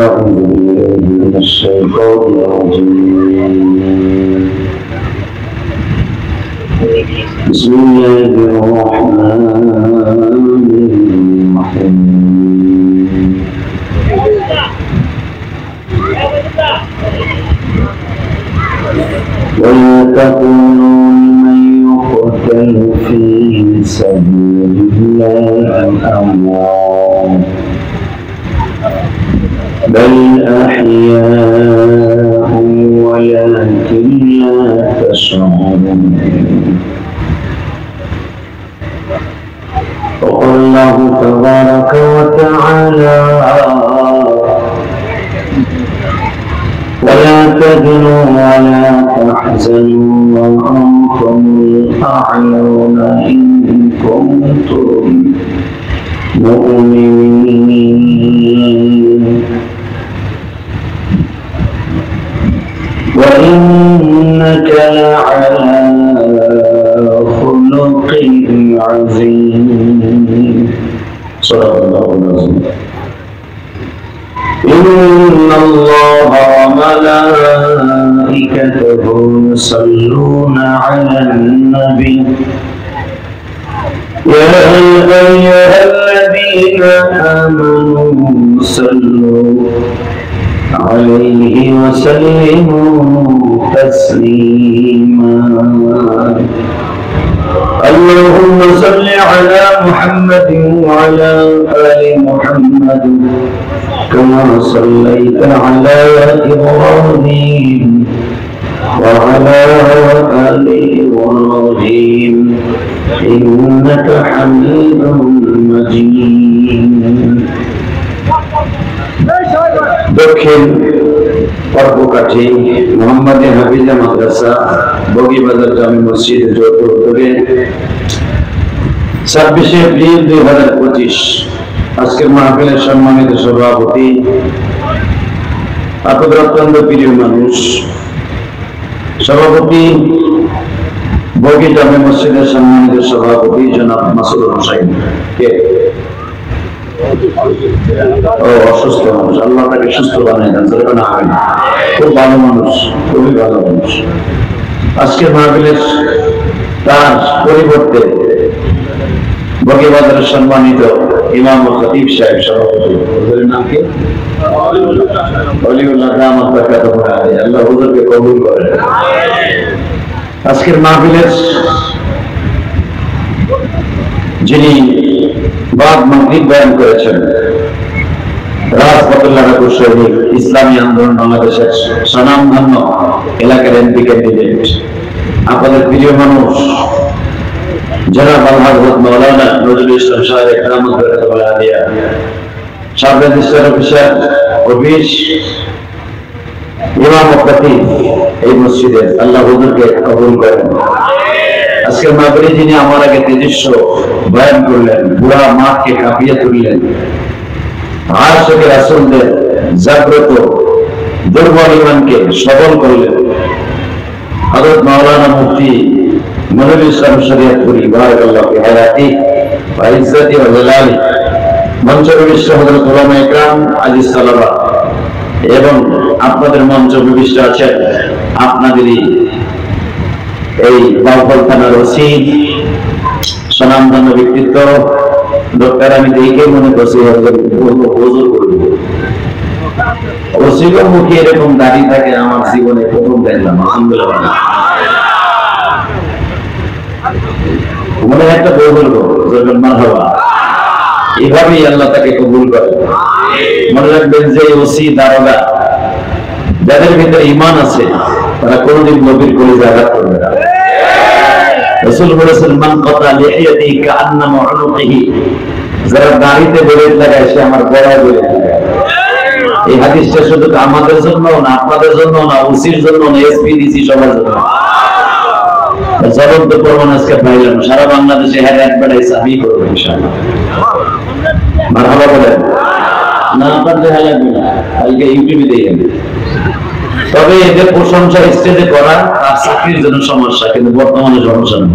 أعوذ بالله من الشيطان الرجيم بسم الله الرحمن الرحيم ولا تقولوا لمن يقتل في سبيل الله أموات بل أحياء ولكن لا تشعرون وقال الله تبارك وتعالى ولا تهنوا ولا تحزنوا وأنتم الأعلون إن كنتم مؤمنين وإنك لعلى خلق عظيم صدق الله العظيم إن الله وملائكته يصلون على النبي يا أيها الذين آمنوا صلوا عليه وسلموا تسليما اللهم صل على محمد وعلى آل محمد كما صليت على إبراهيم وعلى آل إبراهيم إنك حميد مجيد দক্ষিণ পর্বকাঠি মোহাম্মদ হাফিজা মাদ্রাসা বগিবাজার জামে মসজিদ যৌথ উদ্যোগে 26 এপ্রিল 2025 আজকের মাহফিলের সম্মানিত সভাপতি আপনাদের অত্যন্ত প্রিয় মানুষ সভাপতি বগি জামে মসজিদের সম্মানিত সভাপতি জনাব মাসুদ হোসেন কে অসুস্থ মানুষ আল্লাহ তাকে সুস্থ বানায় দেন খুব ভালো মানুষ খুবই ভালো মানুষ আজকের মাহফিলের তার পরিবর্তে বগিবাজারের সম্মানিত ইমাম ও খতিব সাহেব সভাপতি হুজুরের নাম কি ওলিউল্লাহ দামাত বারাকাতুহু আলাইহি আল্লাহ হুজুরকে কবুল করেন আজকের মাহফিলের যিনি বাদ মাগরিব বয়ান করেছেন রাজপথুল্লাহ শহীদ ইসলামী আন্দোলন বাংলাদেশের স্বনামধন্য এলাকার এমপি ক্যান্ডিডেট আপনাদের প্রিয় মানুষ জনাব আল-হযরত মাওলানা নজরুল ইসলাম সাহেব রাহমাতুল্লাহ তাআলা আলাইহি সাবেক রেজিস্ট্রার অফিসার অফিস ইমাম ও খতিব এই মসজিদের আল্লাহ হুজুরকে কবুল করেন আজকের মাহফিলে যিনি আমার আগে তেজস্ব বয়ান করলেন পুরা মাঠকে কাঁপিয়ে তুললেন আশিকে রাসূলদের জাগ্রত দুর্বল ইমানকে সবল করলেন হযরত মাওলানা মুফতি মনিরুল ইসলাম শরীয়তপুরী বারাকাল্লাহু ফি হায়াতি ওয়া ইজ্জতি ওয়া জালালি মঞ্চে বিশিষ্ট হযরত উলামায়ে কেরাম আজিজ তালাবা এবং আপনাদের মঞ্চে বিশিষ্ট আছেন আপনাদেরই এই বাউফল থানার ওসি স্বনামধন্য ব্যক্তিত্ব ডক্টর আমি দেখে মনে করছি হুজুর করবো ওসির মুখে এরকম দাঁড়িয়ে থাকে আমার জীবনে প্রথম দেখলাম আলহামদুলিল্লাহ মনে একটা বলবো মারহাবা এভাবেই আল্লাহ তাকে কবুল করে মনে রাখবেন যে ওসি দারোগা যাদের ভিতরে ঈমান আছে তারা কোনদিন নবীর কলিজায় আঘাত করবে না রাসূল বলেছেন মান কাতা লিহিয়াতি কাআন্নামা উনুকিহি যারা দাড়িতে বেরেট লাগায় সে আমার গলায় বেরেট লাগায় এই হাদিসটা শুধু আমাদের জন্য না আপনাদের জন্য না ওসির জন্য না এসপিডিসি সবার জন্য জ্বলন্ত প্রমাণ আজকে পাইলাম সারা বাংলাদেশে হেডলাইন বাড়াইছে আমি করবো ইনশাআল্লাহ মারহাবা বলেন না পারলে লাগবে না কালকে ইউটিউবে দেখেন তবে এদের প্রশংসা স্টেজে করা তার চাকরির জন্য সমস্যা কিন্তু বর্তমানে সমস্যা নেই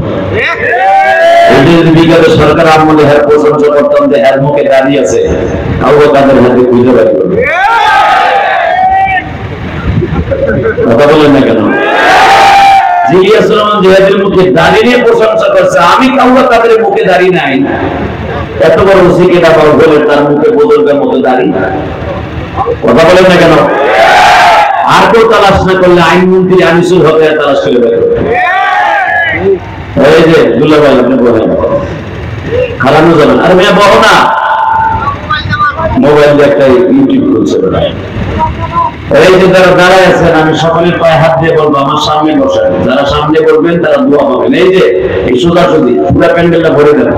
এই আমি যদি বিগত সরকার আমলে হ্যাঁ প্রশংসা করতাম যে হ্যার মুখে দাঁড়িয়ে আছে, কাউকে তাদের হাতে খুঁজে বাড়ি করবে। কথা বলেন না কেন? জিলিয়াস রহমান জিহাদের মুখে দাঁড়িয়ে প্রশংসা করছে, আমি কাউকে তাদের মুখে দাঁড়িয়ে নাই। এত বড় সিকেটা পাও বলে তার মুখে বুজুর্গের মতো দাঁড়িয়ে। কথা বলেন না কেন? আর কেউ তালাশ না করলে আইনমন্ত্রী আনিসুল হক তালাশ করে বের করবে। এই যে দুলা ভাই আপনি বলেন খারানো যাবেন, আর মেয়ে বলো না মোবাইল দিয়ে একটা ইউটিউব খুলছে। এই যে যারা দাঁড়ায় আছেন, আমি সকলের পায়ে হাত দিয়ে বলবো আমার সামনে বসেন। যারা সামনে বলবেন তারা দোয়া পাবেন। এই যে এই সোজাসুজি পুরো প্যান্ডেলটা ভরে দেন।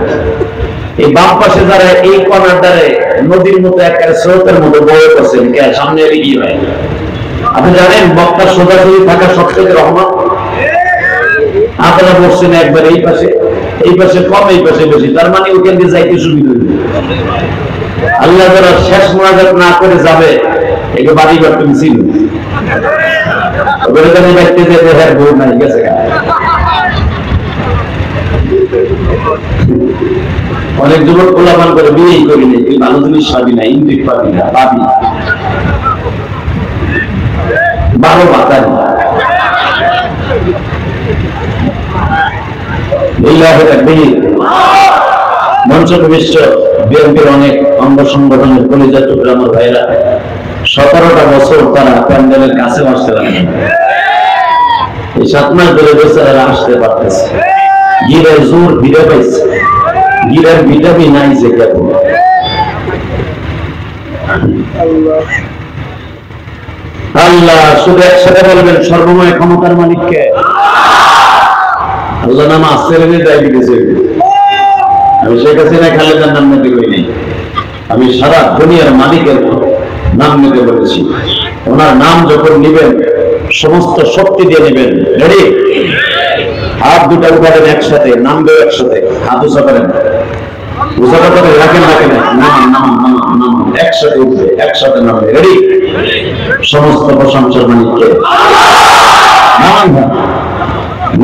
এই বাম পাশে যারা এই কর্নার দ্বারে নদীর মতো একটা স্রোতের মতো বয়ে করছেন, সামনে এলে কি হয়? আপনি জানেন বক্তার সোজাসুজি থাকা সবথেকে রহমত। আপনারা বসছেন একবার এই পাশে কম, এই পাশে বেশি, তার মানে ওখান দিয়ে যাইতে সুবিধা হইবে। আল্লাহ যারা শেষ মোনাজাত না করে যাবে, একে বাড়ি ঘর তুমি ছিল ব্যক্তি যে দেহের বউ নাই গেছে। অনেক যুবক খোলাপান করে বিয়েই করি নেই, এই ভালো জিনিস পাবি না, ইন্দ্রিক পাবি না, পাবি 12 বাতারি। মঞ্চ ভূমিষ্ঠ বিএনপির অনেক অঙ্গ সংগঠনের কলিজার টুকরা আমার ভাইরা 17টা বছর তারা প্যান্ডেলের কাছে আসতে পারে, এই 7 মাস ধরে বেচারা আসতে পারতেছে। গিরের জোর ভিড়ে পাইছে, গিরের ভিটামিন নাই যে কেবল। আল্লাহ শুধু একসাথে বলবেন সর্বময় ক্ষমতার মালিককে। আল্লাহ নাম আসতে দায় দিতেছে। আমি শেখ হাসিনা খালেদার নাম নিতে করিনি, আমি সারা দুনিয়ার মালিকের নাম নিতে বলেছি। ওনার নাম যখন নিবেন সমস্ত শক্তি দিয়ে নেবেন। রেডি? হাত দুটা উঠাবেন একসাথে, নামবে একসাথে, হাত উঁচা করেন, উঁচা করে রাখেন, একসাথে উঠবে, একসাথে নামবে। রেডি? সমস্ত প্রশংসার মালিককে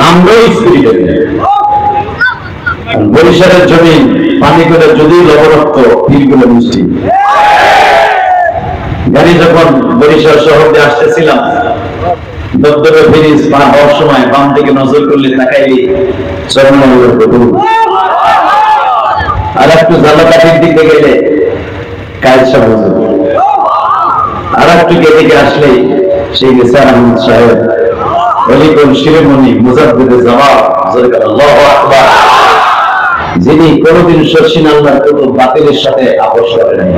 নামবে স্পিরিটের। বরিশালের জমি পানি করে যদি লবণাক্ত, তীরগুলো মিষ্টি। গাড়ি যখন বরিশাল শহর দিয়ে আসতেছিলাম, দপ্তরে ব্রিজ পার হওয়ার সময় বাম দিকে নজর করলে তাকাইলি চরমনগর পুকুর, আর একটু জালাকাঠির দিকে গেলে কায়সা হুজুর, আর একটু এদিকে আসলেই সেই নিসার আহমদ সাহেব অলিকুল শিরোমণি মুজাদ্দিদে জামাত, আল্লাহু আকবার, যিনি কোনদিন শর্ষিন আল্লাহর কুতুব বাতিলের সাথে আপোষ করে নাই,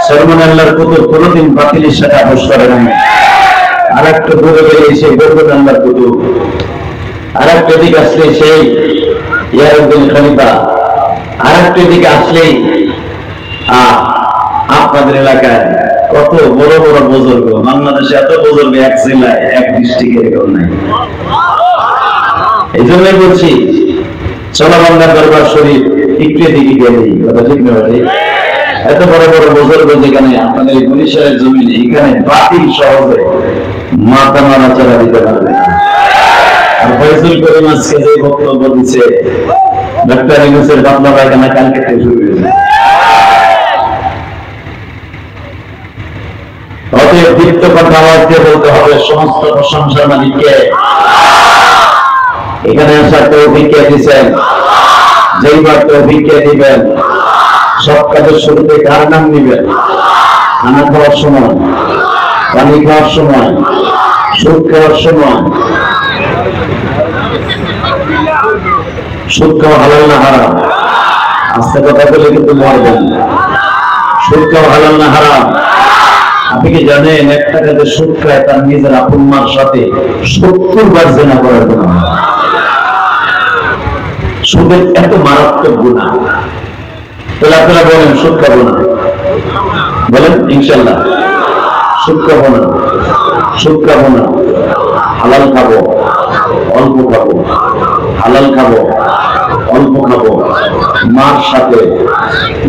সরমন আল্লাহর কুতুব কোনদিন বাতিলের সাথে আপোষ করে নাই। আর একটু দূরে গেলে সেই বরকত আল্লাহর কুতুব, আর একটু দিকে আসলে সেই ইয়ারউদ্দিন খলিফা, আর একটু দিকে আসলেই আপনাদের এলাকায় কত বড় বড় বুজুর্গ। বাংলাদেশে এত বুজুর্গ এক জেলায়, এক ডিস্ট্রিক্টে এরকম নাই। এই জন্যই বলছি চলাবাংলা দরবার শরীফ একটু দিকে গেলেই কথা ঠিক নয়। এত বড় বড় বুজুর্গ যেখানে আপনাদের এই বরিশালের জমিনে, এখানে বাতিল সহজে মাথা নাড়াচাড়া দিতে পারবে। আর ফয়জুল করিম আজকে যে বক্তব্য দিচ্ছে, ডক্টর ইউনূসের পাতলা পায়খানা কালকে থেকে শুরু হয়েছে। অতএব দীপ্ত কথা আওয়াজ দিয়ে বলতে হবে সমস্ত প্রশংসার মালিককে। এখানে আসার তৌফিক কে দিয়েছেন? যেইবার তৌফিক কে দিবেন, সব কাজের শুরুতে কার নাম নিবেন? খানা খাওয়ার সময়, পানি খাওয়ার সময়, সুদ খাওয়ার সময়। সুদ খাওয়া হালাল না হারাম? আস্তে কথা বলে কিন্তু মরবেন। সুদ খাওয়া হালাল না হারাম? আপনি কি জানেন একটা কাজে সুদ খায় তার নিজের আপন মার সাথে 70 বার জিনা করার গুনাহ। সুদের এত মারাত্মক গুনাহ। তাহলে আপনারা বলেন সুদ খাবো না, বলেন ইনশাল্লাহ সুদ খাবো না, সুদ খাবো না, হালাল খাবো, অল্প খাবো, হালাল খাবো, অল্প খাবো, মার সাথে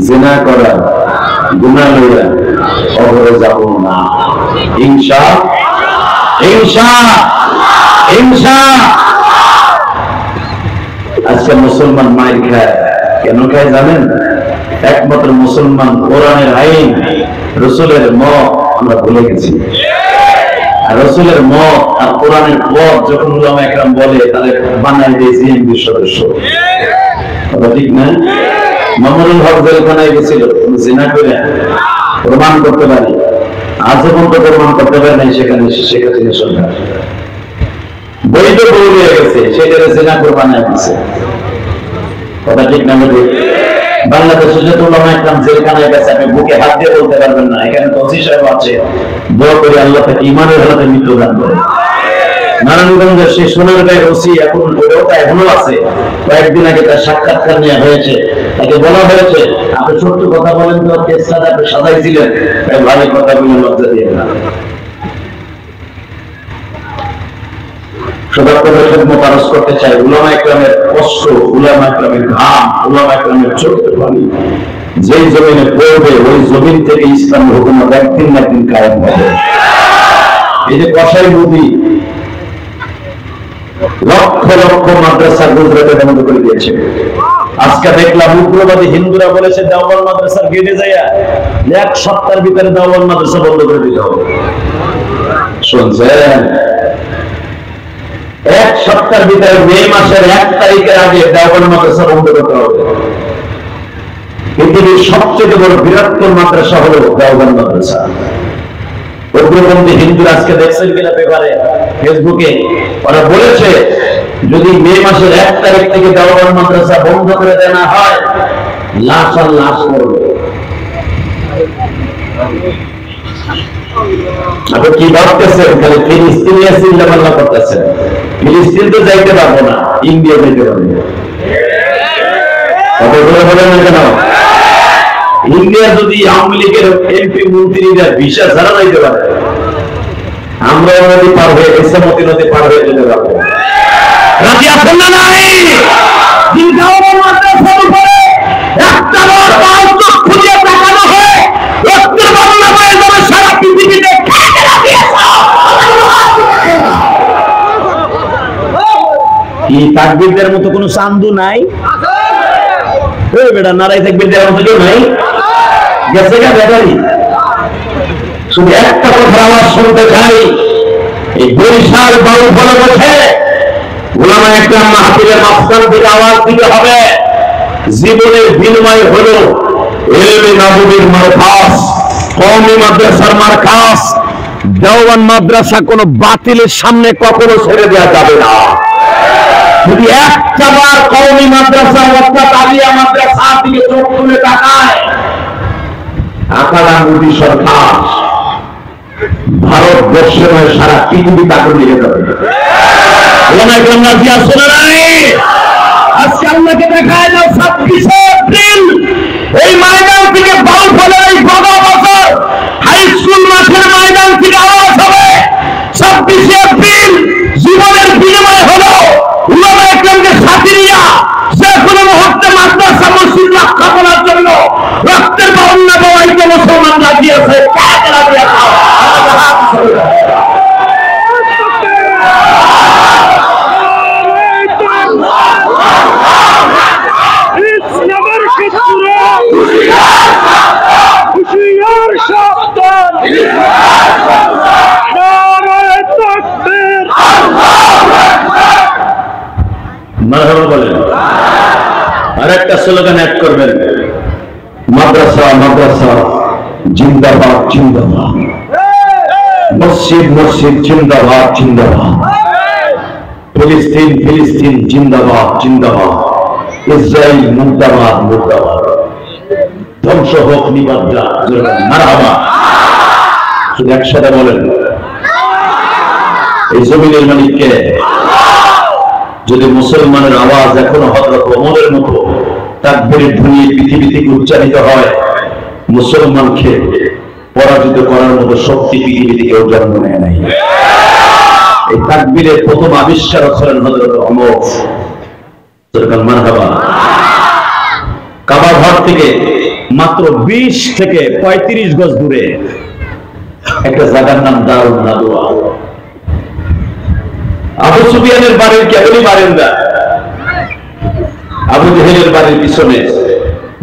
জিনা করা গুনাহ লইয়া কবরে যাব না। ইনশাআল্লাহ। আজকে মুসলমান মায়ের খায়, কেন খায় জানেন? একমাত্র মুসলমান কোরআনের আইন, রসুলের মত আমরা ভুলে গেছি। আর রসুলের মত আর কোরআনের পথ যখন উলামা একরাম বলে, তাদের বানায় দিয়ে জিএমবির সদস্য। কথা ঠিক না? মামুনুল হক জেলখানায় গেছিল জিনা করে, প্রমাণ করতে পারি, আজ পর্যন্ত প্রমাণ করতে পারে নাই সেখানে শেখ হাসিনা সরকার। বৈধ বউ হয়ে গেছে, সেটাকে জিনা করে বানায় দিচ্ছে। কথা ঠিক না? বাংলাদেশে যে উলামা একরাম জেলখানায় গেছে, আপনি বুকে হাত দিয়ে বলতে পারবেন না। এখানে তো ওসি সাহেব আছে, দোয়া করে আল্লাহ তাকে ইমানের হাতে মৃত্যু দান করে। নারায়ণগঞ্জের সেই সোনার গায়ের ওসি এখন ওটা এখনো আছে। কয়েকদিন আগে তার সাক্ষাৎকার নেওয়া হয়েছে, তাকে বলা হয়েছে আপনি সত্য কথা বলেন তো, কেস সাজা আপনি সাজাইছিলেন, ভালো কথা বলে লজ্জা দিয়ে না। মোতারস করতে চাই উলামা একরামের কষ্ট, উলামা একরামের ঘাম, উলামা একরামের চোখের পানি যেই জমিনে পড়বে, ওই জমিন থেকে ইসলাম হুকুমত একদিন না একদিন কায়েম হবে। এই যে কসাই মোদি লক্ষ লক্ষ মাদ্রাসা গুজরাটে বন্ধ করে দিয়েছে। আজকে দেখলাম উগ্রবাদী হিন্দুরা বলেছে দেওবন্দ মাদ্রাসার গেটে যাইয়া 1 সপ্তাহের ভিতরে দেওবন্দ মাদ্রাসা বন্ধ করে দিতে হবে। শুনছেন? 1 সপ্তাহের ভিতরে, মে মাসের 1 তারিখের আগে দেওবন্দ মাদ্রাসা বন্ধ করতে হবে। পৃথিবীর সবচেয়ে বড় বৃহত্তর মাদ্রাসা হলো দেওবন্দ মাদ্রাসা। উগ্রপন্থী হিন্দুরা আজকে দেখছেন কিনা পেপারে, ফেসবুকে, ওরা বলেছে যদি মে মাসের 1 তারিখ থেকে দেওবন্দ মাদ্রাসা বন্ধ করে দেওয়া হয়, লাশ আর লাশ করবে। আপনি কি ভাবতেছেন? খালি ফিলিস্তিনিয়া চিল্লাপাল্লা করতেছেন। ফিলিস্তিন তো যাইতে পারবো না, ইন্ডিয়া যাইতে পারবো। বলেন না কেন? ইন্ডিয়া যদি আওয়ামী লীগের এমপি মন্ত্রীরা ভিসা ছাড়া যাইতে পারে, আমরা নদী পার হয়ে ইসামতি নদী পার হয়ে যেতে পারবো। রাজি আছেন না? নাই মাদ্রাসার উপরে একটা বার পাঁচ চোখ খুঁজে তাকানো হয়, রক্তের বন্যা হয়ে যাবে সারা পৃথিবীতে। কি তাকবীরদের মতো কোন চান্দু নাই? বেটা নারাই তাকবীরদের মতো কেউ নাই? গেছে গা ব্যাপারী। শুধু একটা কথার আওয়াজ শুনতে চাই, এই বরিশাল বাউল ফলে বসে উলামা একরাম মাহফিলের মাঝখান থেকে আওয়াজ দিতে হবে, জীবনের বিনিময় হলো ইলমে নববীর মারকাজ, কওমি মাদ্রাসার মারকাজ। দেওবন্দ মাদ্রাসা কোনো বাতিলের সামনে কখনো ছেড়ে দেওয়া যাবে না। যদি একটা বার কওমি মাদ্রাসা অর্থাৎ আলিয়া মাদ্রাসা দিকে চোখ তুলে তাকায়, আকারা মোদী সরকার ভারতবর্ষে নয় সারা পৃথিবী তাকে নিয়ে যাবে। আজকে আল্লাহকে দেখায় না 26 এপ্রিল এই ময়দান থেকে বাউল ফলের এই বড় বছর হাই স্কুল মাঠের ময়দান থেকে আওয়াজ হবে 26 এপ্রিল জীবনের বিনিময় হলো উলামা একরামকে সাথে নিয়ে যে কোনো মুহূর্তে মাদ্রাসা মসজিদ রক্ষা করার জন্য রক্তের বন্যা বওয়াইতে মুসলমান লাগিয়েছে। বলেন আর একটা স্লোগান অ্যাড করবেন, মাদ্রাসা মাদ্রাসা জিন্দাবাদ জিন্দাবাদ, মসজিদ মসজিদ জিন্দাবাদ জিন্দাবাদ, ফিলিস্তিন ফিলিস্তিন জিন্দাবাদ জিন্দাবাদ, ইসরায়েল মুর্দাবাদ মুর্দাবাদ, ধ্বংস হোক নিবাদা মারহাবা। শুধু একসাথে বলেন, এই জমিনের মালিককে। যদি মুসলমানের আওয়াজ এখনো হযরত ওমরের মতো তাকবীরের ধ্বনি পৃথিবী থেকে উচ্চারিত হয়, মুসলমানকে পরাজিত করার মতো শক্তি পৃথিবী থেকে জন্ম নেয় নাই। এই তাকবীরের প্রথম আবিষ্কারক হলেন হযরত ওমর। মারহাবা। কাবা ঘর থেকে মাত্র 20 থেকে 35 গজ দূরে একটা জায়গার নাম দারুন নাদওয়া। আবু সুফিয়ানের বাড়ির কেবলই বারিন্দা, আবু জেহেলের বাড়ির পিছনে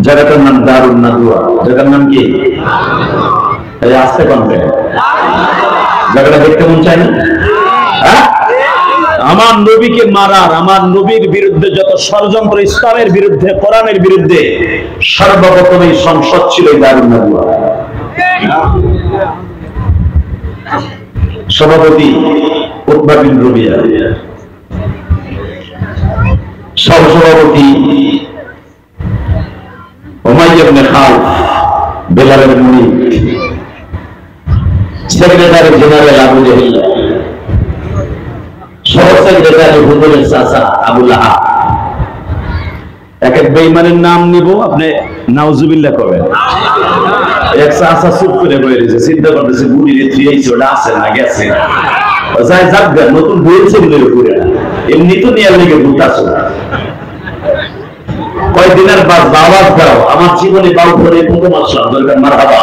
জায়গাটার নাম দারুন নাদুয়া। জায়গার নাম কি? আসতে কনবে জায়গাটা দেখতে মন চায় না? আমার নবীকে মারার, আমার নবীর বিরুদ্ধে যত ষড়যন্ত্র, ইসলামের বিরুদ্ধে, কোরআনের বিরুদ্ধে, সর্বপ্রথম এই সংসদ ছিল দারুন নাদুয়া। সভাপতি উতবা বিন রবিয়া, সহসভাপতি উমাইয়া ইবনে খালফ বেলালের মুরিদ, সেক্রেটারি জেনারেল আবু জেহেল, সহ সেক্রেটারি হুজুরের চাচা আবু লাহাব। এক এক বেঈমানের নাম নিব, আপনি নাউজুবিল্লাহ করবেন। এক চাচা চুপ করে বয়ে রয়েছে, চিন্তা করতেছে বুড়ির থ্রিয়েছে, ওটা আছে না গেছে, যাই যাক নতুন বইছে ঘুরে না, এমনি তো নিয়ে লেগে ঘুরতাছ। কয়েকদিনের বাদ আওয়াজ দাও, আমার জীবনে বাউ করে প্রথম আসলাম, দরকার মারহাবা।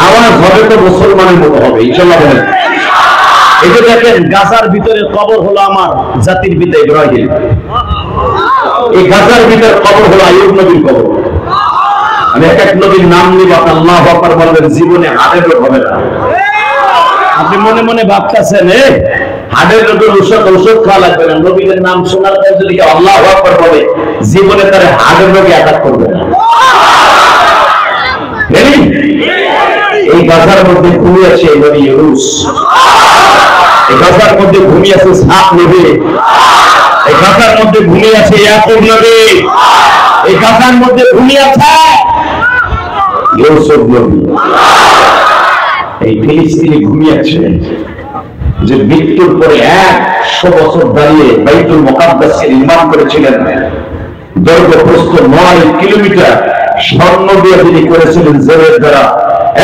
আওয়াজ হবে তো মুসলমানের মতো হবে ইনশাআল্লাহ বলেন। এই যে দেখেন গাজার ভিতরে কবর হলো আমার জাতির পিতা ইব্রাহিম, এই গাজার ভিতরে কবর হলো আইয়ুব নবীর কবর। আমি এক এক নবীর নাম নিব, আপনি আল্লাহু আকবার বলবেন, জীবনে হার্টের রোগ হবে না। আপনি মনে মনে ভাবতেছেন হার্টের রোগের ঔষধ খাওয়া লাগবে না, নবীদের নাম শোনার পর যদি আল্লাহু আকবার বলে, জীবনে তার হার্টের রোগে আঘাত করবে না। এই গাজার মধ্যে ঘুমিয়ে আছে নবী ইউনূস, এই গাজার মধ্যে ঘুমিয়ে আছে সাপ নবী, এই গাজার মধ্যে ঘুমিয়ে আছে ইয়াকুব নবী, এই গাজার মধ্যে ঘুমিয়ে আছে ইউসুফ নবী। এই ফিলিস্তিনে ঘুমিয়ে আছে যে মৃত্যুর পরে 100 বছর দাঁড়িয়ে বাইতুল মুকাদ্দাসকে নির্মাণ করেছিলেন, দৈর্ঘ্য প্রস্থ 9 কিলোমিটার, স্বর্ণ দিয়ে তিনি করেছিলেন জেলের দ্বারা।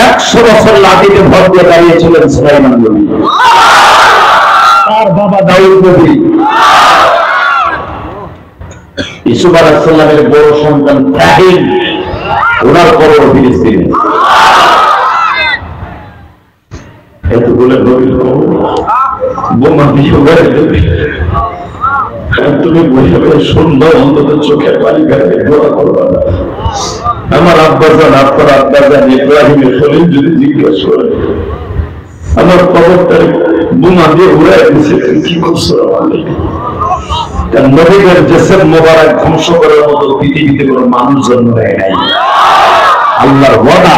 100 বছর লাঠিতে ভর দিয়ে দাঁড়িয়েছিলেন সুলাইমান নবী, তার বাবা দাউদ নবী, ইউসুফ আলাইহিস সালামের বড় সন্তান ইব্রাহিম, ওনার কবর ফিলিস্তিনে। এতগুলো নবীর কবর বোমা দিয়ে উড়াই দেবে, তুমি বসে বসে সুন্দর অন্তত চোখের পানি ফেলে দোয়া করবা না। আমার আব্বাজান, আপনার আব্বাজান ইব্রাহিমের খলিল যদি জিজ্ঞেস করে আমার কবরটারে বোমা দিয়ে উড়াই দিচ্ছে, কি করছো আমাদের? তার নবীদের জেসেম মোবারক ধ্বংস করার মতো পৃথিবীতে কোনো মানুষ জন্ম নেয় নাই, আল্লাহর ওয়াদা।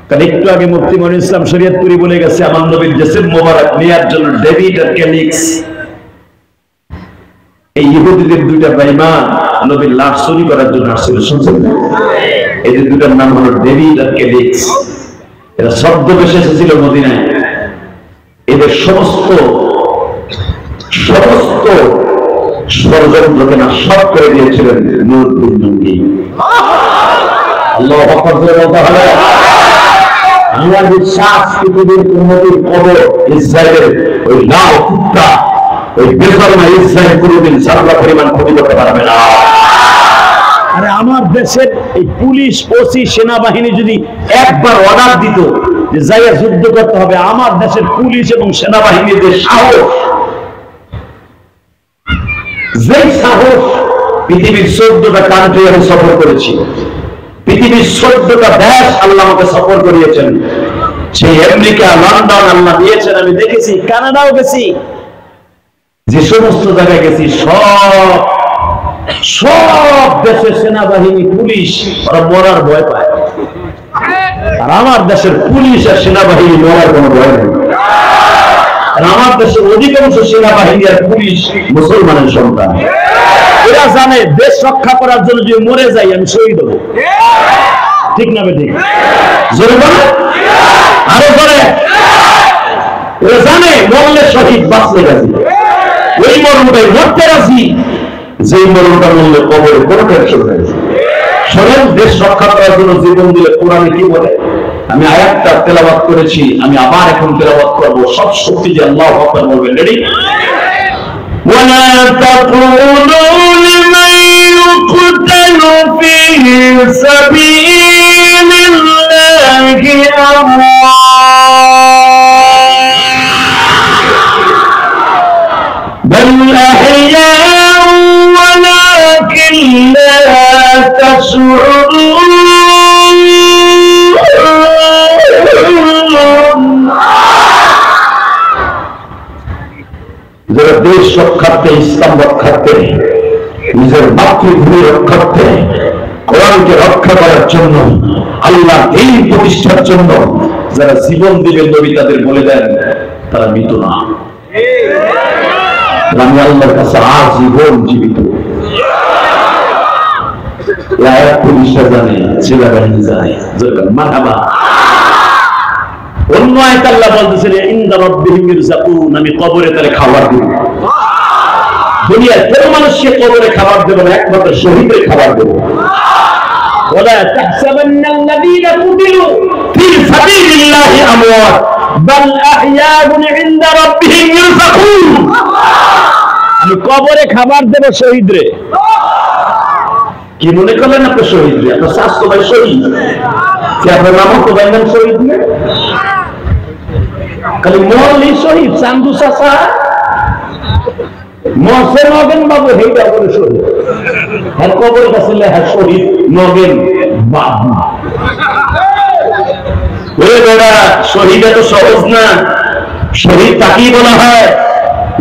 কারণ একটু আগে মুফতি মনিরুল ইসলাম শরীয়তপুরি বলে গেছে, আমার নবীর জেসেম মোবারক নেয়ার জন্য ডেভিড আর ক্যালিক্স, এই ইহুদিদের দুইটা বেঈমান নবীর লাশ চুরি করার জন্য আসছিল, শুনছেন না? এদের দুটার নাম হলো ডেভিড আর ক্যালিক্স। এরা ছদ্মবেশে এসেছিল মদিনায়। এদের সমস্ত ষড়যন্ত্রকে নাশক করে দিয়েছিলেন নূর বিন নবী। আল্লাহু আকবার বলতে হবে। আমার বিশ্বাস পৃথিবীর উম্মতের কবর ইসরায়েলের ওই লাল কুত্তা, ওই বেফরমা ইসরায়েল কোনদিন সারা পরিমাণ ক্ষতি করতে পারবে না। আরে আমার দেশের এই পুলিশ, ওসি, সেনাবাহিনী যদি একবার অর্ডার দিত যে জায়গা যুদ্ধ করতে হবে, আমার দেশের পুলিশ এবং সেনাবাহিনীর যে সাহস, যে সাহস, পৃথিবীর 14টা কান্ট্রি আমি সফর করেছি, পৃথিবীর 14টা দেশ আল্লাহ আমাকে সফর করিয়েছেন। সেই আমেরিকা, লন্ডন আল্লাহ দিয়েছেন, আমি দেখেছি, কানাডাও গেছি, যে সমস্ত জায়গায় গেছি সব দেশের সেনাবাহিনী, পুলিশ ওরা মরার ভয় পায়, আর আমার দেশের পুলিশ আর সেনাবাহিনী মরার কোনো ভয় নেই। আমার দেশের অধিকাংশ সেনাবাহিনী আর পুলিশ মুসলমানের সন্তান। এরা জানে দেশ রক্ষা করার জন্য যদি মরে যাই আমি শহীদ হব, ঠিক না বেঠিক? জোরে বলে, আরো করে। এরা জানে মরলে শহীদ, বাঁচলে রাজি, ওই মরণটাই মরতে রাজি, যেই মরণটা মরলে কবরে কোনো টেনশন নেই। শোনেন, দেশ রক্ষা করার জন্য জীবন দিলে কোরআনে কি বলে? আমি আয়াতটা তেলাওয়াত করেছি, আমি আবার এখন তেলাওয়াত করব। সব শক্তি যে আল্লাহু আকবার বলবেন। রেডি? ওয়ালা তাকুলু লিমান ইউকতালু ফি সাবিলিল্লাহি আমওয়াত বাল আহইয়া يشعرون যারা দেশ রক্ষার্থে, ইসলাম রক্ষার্থে, নিজের মাতৃভূমি রক্ষার্থে, কোরআনকে রক্ষা করার জন্য, আল্লাহ এই প্রতিষ্ঠার জন্য যারা জীবন দিবেন, নবী তাদের বলে দেন তারা মৃত না, আমি আল্লাহর কাছে আজীবন জীবিত। পুলিশরা জানে, সেনাবাহিনী জানে। মারহাবা। অন্য আয়াতে আল্লাহ বলতেছেন ইনদা রাব্বিহিম ইরযাকুন, আমি কবরে তারে খাবার দেব। দুনিয়ার কোন মানুষকে কবরে খাবার দেব না, একমাত্র শহীদের খাবার দেব। ওয়ালা তাহসাবান্নাল্লাযীনা কুতিলু ফি সাবিলিল্লাহি আমওয়াত বাল আহইয়াউন ইনদা রাব্বিহিম ইরযাকুন, আমি কবরে খাবার দেব শহীদরে। কি মনে করলেন আপনি শহীদরে? আপনার স্বাস্থ্য ভাই শহীদ, আপনার নামও তো ভাই নাম শহীদ না, খালি মরলি শহীদ। চান্দু চাষা মরছে নগেন বাবু, হেইটা বলে শহীদ। হ্যাঁ কবর কাছে লেখা শহীদ নগেন বাবু। ওরে বেড়া, শহীদ এত সহজ না। শহীদ তাকেই বলা হয়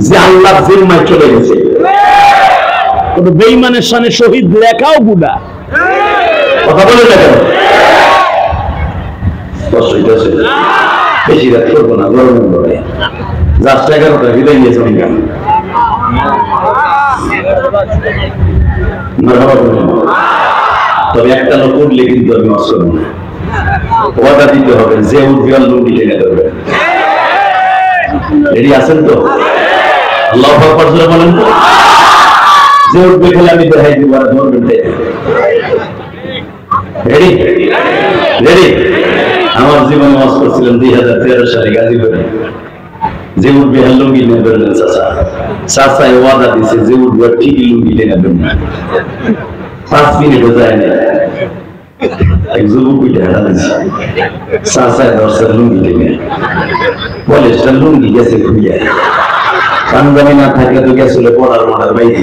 যে আল্লাহর জিম্মায় চলে গেছে। বেঈমানের সামনে শহীদ লেখাও গুনাহ। কথা বলে দেখেন, বেশি রাত করবো না, গরমের পরে রাস্তা 11টা বিদায় নিয়েছে। তবে একটা লোক উঠলে কিন্তু আমি অসম না, ওয়াদা দিতে হবে যে উঠবে লুঙ্গি টেনে ধরবে। রেডি আছেন তো? আল্লাহু আকবার জোরে বলেন তো। যে উঠবে খেলে আমি দেখাই দিব, আর ধরবেন। Ready ready. আমার জীবনে ওয়াজ করছিলাম 2013 সালে গাজীপুরে। যে উঠবে লুঙ্গি নিয়ে ধরবেন চাচা। চাচাই ওয়াদা দিছে যে উঠবে ঠিকই লুঙ্গি টেনে ধরবেন। 5 মিনিটও যায় না, এক যুবক উঠে হাঁটা দিচ্ছে। চাচাই ধরছে লুঙ্গি টেনে, পলিশটা লুঙ্গি গেছে খুঁজে। পাঞ্জাবি না থাকলে তো গেছিল পড়ার মারার বাইরে।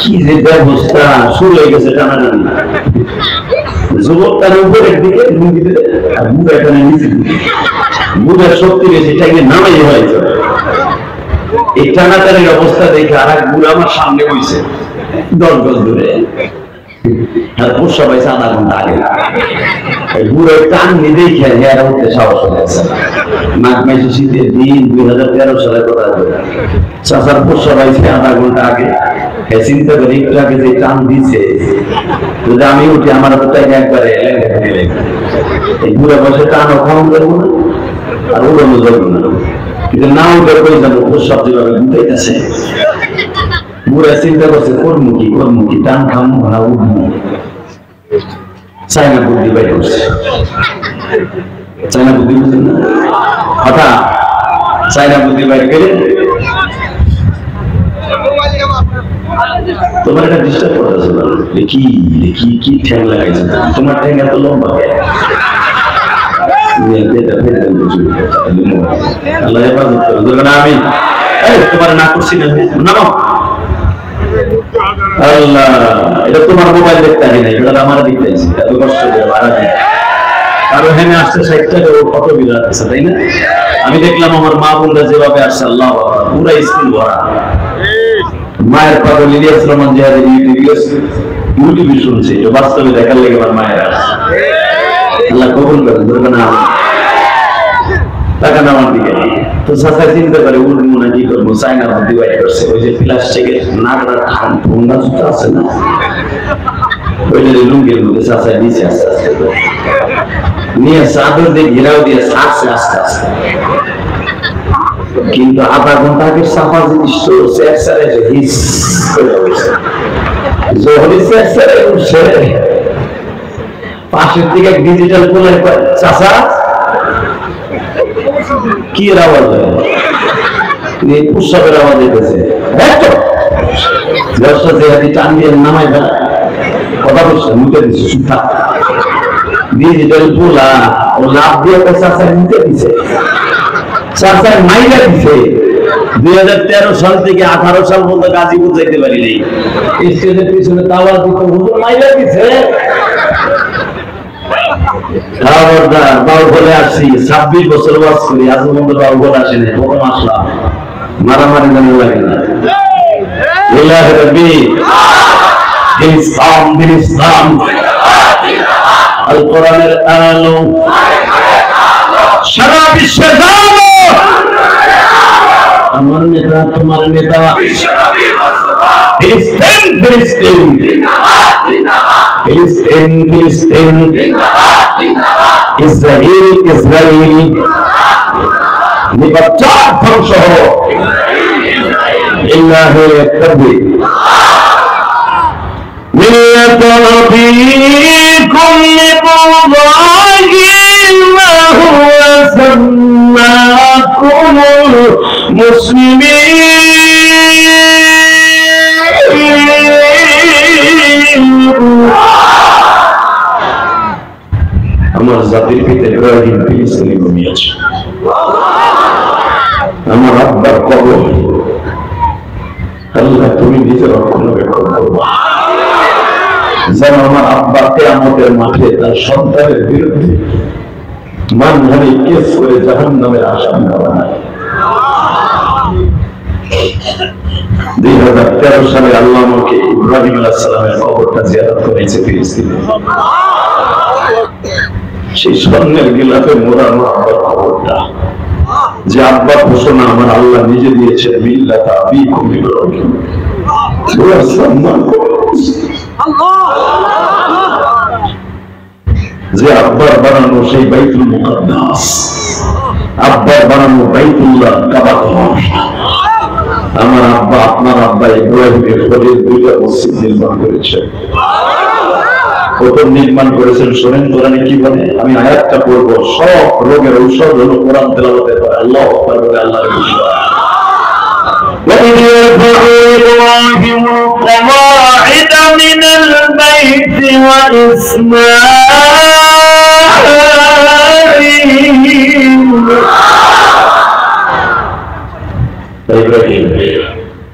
কি যে ব্যবস্থা শুরু হয়ে গেছে টানাটানি। যুবক তার উপরের দিকে লুঙ্গি দিতে, আর বুড়া এখানে নিচের দিকে। বুড়ার শক্তি বেশি টাইমে নামাই হয়েছে। এই টানাটানির অবস্থা দেখে আর এক বুড়া আমার সামনে বইছে 10 গজ দূরে। আর পোষা পাইছে আধা ঘন্টা আগে। বুড়ো টান নিয়ে খেয়ে হেরা উঠতে সাহস হয়েছে। মাঘ মাসে শীতের দিন 2013 সালের কথা। চাচার পোষা পাইছে আধা ঘন্টা আগে। চিন্তা করে একটু আগে যে টান দিছে, যদি আমি উঠি আমার তো তাই একবারে এই বুড়া বয়সে টানও খাওয়ান যাবো না, আর উড়ানো যাবো না। কিন্তু না উঠে কই যাবো, পোষা যেভাবে বুঝাইতেছে। বুড়া চিন্তা করছে করবো কি টান খামো না উঠবো। চায়না বুদ্ধি বাইর করছে। চায়না বুদ্ধি বুঝলেন না? হঠাৎ চায়না বুদ্ধি বাইর গেলে তোমার একটা ডিস্টার্ব করতেছে। কি ঠ্যাং লাগাইছে তোমার? ঠ্যাং এত লম্বা। আমি তোমার না করছি না, আল্লাহ এটা তোমার মোবাইল দেখতে আগে নাই, এটা আমার দেখতে আছি। এত কষ্ট করে ভাড়া দিই, কারো হেনে আসছে 60 টাকা কত বিরাট আছে, তাই না? আমি দেখলাম আমার মা বোনরা যেভাবে আসছে, আল্লাহ পুরা স্কুল ভরা। মায়ের পাগল ইলিয়াস রহমান জিহাদের ইউটিউবে শুনছে, বাস্তবে দেখার লেগে আমার মায়ের আসছে। আল্লাহ কবুল করেন। ধরবেন না টাকা নামার দিকে তো চাচা চিন্তা করে উঠবো না, কি করবো। চায়না বুদ্ধি বাইর করছে। ওই যে প্লাস্টিকের নাগড়া ঠোঙ্গা জুতা আছে না, ওইটা লুঙ্গির মধ্যে চাচা দিয়েছে। আস্তে আস্তে নিয়ে চাদর দিয়ে ঘেরাও দিয়ে ছাড়ছে আস্তে আস্তে। কিন্তু আধা ঘন্টা আগে চাপা জিনিস তো উঠছে। পাশের দিকে ডিজিটাল বলে চাচা কি আওয়াজ হয়? উৎসবের আওয়াজ হইতেছে। টান দিয়ে নামাই ফেলা কথা বলছে, মুখে দিচ্ছে সুতা ডিজিটাল পোলা ও লাভ দিয়ে চাচায় মুখে দিছে, চাচায় মাইরা দিছে। 2013 সাল থেকে 18 সাল পর্যন্ত গাজীপুর যাইতে পারি নাই। স্টেজের পিছনে তাওয়াজ দিত, হুজুর মাইরা দিছে। বাউফলে আসছি, 26 বছর ওয়াজ করি, আজ পর্যন্ত বাউফল আসেনি। প্রথম আসলাম, মারামারি জানা লাগে না। ইলাহি রাব্বি ইসলাম দিন ইসলাম, আল কোরআনের আলো সারা বিশ্বে জানো। আমার নেতা তোমার নেতা ফিলিস্তিন ফিলিস্তিন ফিলিস্তিন ফিলিস্তিন, ইসরায়েল ইসরায়েল, নিপাত ধ্বংস হোক। ইল্লাহি তাকবীর। মিল্লাত নবীকুম ইব্রাহিম হুয়া সাম্মাকুমুল মুসলিমিন। আমার জাতির পিতা ইব্রাহিম ফিলিস্তিনে ঘুমিয়েছে। আমার আব্বার কবর আল্লাহ তুমি নিজে রক্ষণাবেক্ষণ করবা, যেন আমার আব্বা কিয়ামতের মাঠে তার সন্তানের বিরুদ্ধে মানহানি কেস করে জাহান্নামের আসামি না বানায়। 2013 সালে আল্লাহ আমাকে ইব্রাহিম আলাইহিস সালামের কবরটা জিয়ারত করেছে ফিলিস্তিনে। সেই স্বর্ণের গিলাফে মোড়া আমার আব্বার কবরটা, যে আব্বার ঘোষণা আমার আল্লাহ নিজে দিয়েছেন, মিল্লাত আবিকুম ইব্রাহিম ওয়া সাম্মাকুম। যে আব্বার বানানো সেই বাইতুল মুকাদ্দাস, আব্বার বানানো বাইতুল্লাহ কাবা ঘর, আমার আব্বা আপনার আব্বা ইব্রাহিমের খলিল 2টা মসজিদ নির্মাণ করেছেন। প্রথম নির্মাণ করেছেন, শোনেন কোরআনে কি বলে, আমি আয়াতটা পড়ব। সব রোগের ঔষধ হলো কোরআন তেলাওয়াতের পরে। আল্লাহু আকবার বলে আল্লাহর বিশ্বাস। وَإِذْ يَرْفَعُ إِبْرَاهِيمُ الْقَوَاعِدَ مِنَ الْبَيْتِ وَإِسْمَاعِيلُ।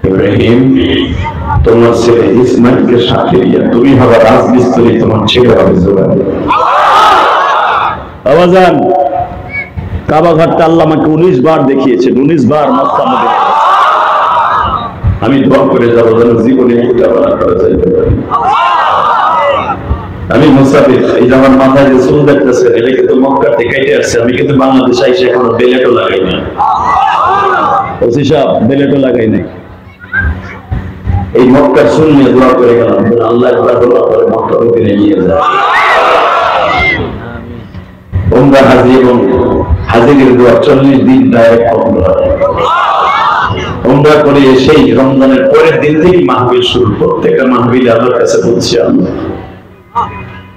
ইব্রাহিম তোমার ছেলে ইসমাইলকে সাথে নিয়ে তুমি হবে রাজমিস্ত্রি, তোমার ছেলে হবে জোগাড়। আওয়াজান কাবা ঘরটা আল্লাহ আমাকে 19 বার দেখিয়েছেন, 19 বার মক্কা মদিনা। আমি দোয়া করে যাবো যেন জীবনে একটা বার করা যাইতে পারে। আমি মুসাফির, এই যে আমার মাথায় যে চুল দেখতেছে এটা কিন্তু মক্কা থেকে কেটে আসছে। আমি কিন্তু বাংলাদেশে এসে এখনো বেলেটও লাগাই না। ওসি সাহেব বেলেটও লাগাই নাই। এই মক্কার চুল নিয়ে দোয়া করে গেলাম, আল্লাহ একবার দোয়া করে মক্কা মদিনায় নিয়ে যায়। ওমরা হাজি এবং হাজিরের দোয়া 40 দিন ডাইরেক্ট কবুল হয়। ওমরা করে এসেই রমজানের পরের দিন থেকেই মাহফিল শুরু। প্রত্যেকটা মাহফিলে আল্লাহর কাছে বলছি, আল্লাহ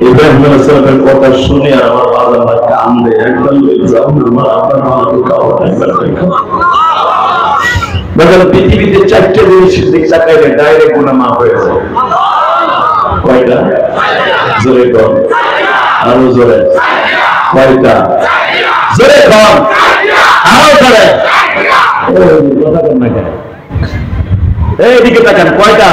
ইব্রাহিম আলাইহিস সালামের কথা শুনে আর আমার বাবা কান্দে, একবার যাও না আমার আব্বার মালাকে খাওয়াটা একবার দেখো। দেখেন পৃথিবীতে 4টে জিনিসের দিক তাকাইলে ডাইরেক্ট গুনাহ মাফ হয়ে যায়। কয়টা? জোরে কর, আরো জোরে। কয়টা? জোরে কর, আরো জোরে। কথা বল না কেন? এইদিকে তাকান। কয়টা?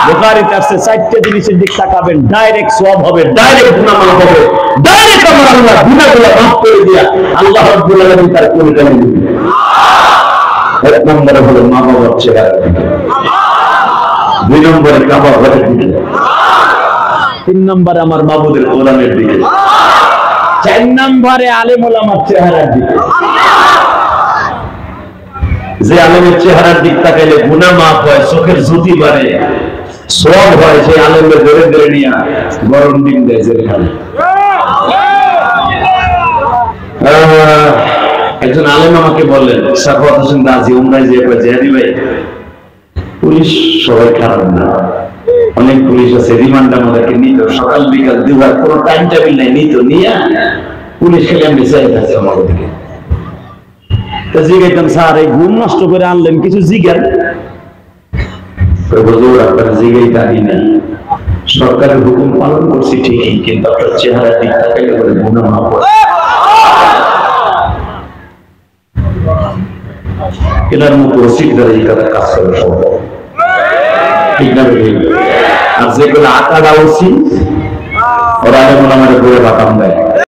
বুখারীতে আছে 4টে জিনিসের দিক তাকাবেন, ডাইরেক্ট সওয়াব হবে, ডাইরেক্ট গুনাহ মাফ হবে, ডাইরেক্ট আমার আল্লাহ গুনাহগুলো মাফ করে দিয়া আল্লাহ রাব্বুল আলামিন তার কলিজা দিবেন। এক নম্বরে হলো মা বাবার চেহারার দিকে, 2 নম্বরে কাবা ঘরের দিকে, 3 নম্বরে আমার মাবুদের কোরআনের দিকে, 4 নম্বরে আলেম ওলামার চেহারার দিকে। যে আলেমের চেহারার দিক তাকাইলে গুনাহ মাফ হয়, চোখের জ্যোতি বাড়ে, সওয়াব হয়, সেই আলেমের ধরে ধরে নিয়ে গরম ডিম দেয় যেখানে। একজন আলেম আমাকে বললেন, সাখাওয়াত হোসেন গাজী উমরায় যে জিহাদি ভাই, পুলিশ সবাই খারাপ না, অনেক পুলিশ আছে রিমান্ড আমাদেরকে নিত, সকাল বিকাল দুবার কোনো টাইম টেবিল নাই, নিত নিয়ে পুলিশ খেলে আমি চাই আছে আমাদের দিকে। তা জিগাইতাম, স্যার এই ঘুম নষ্ট করে আনলেন, কিছু জিজ্ঞান। হুজুর আপনারা জিগাইতানি না, সরকারের হুকুম পালন করছি ঠিকই, কিন্তু আপনার চেহারা দিক তাকাইলে বলে গুনাহ মাফ হয়। এনার মতো ওসিক দ্বারা এই কাজ করা সম্ভব, ঠিক না? আর যেগুলো আকারা ওসি ওরা যেমন আমাদের ঘুরে বাঁকা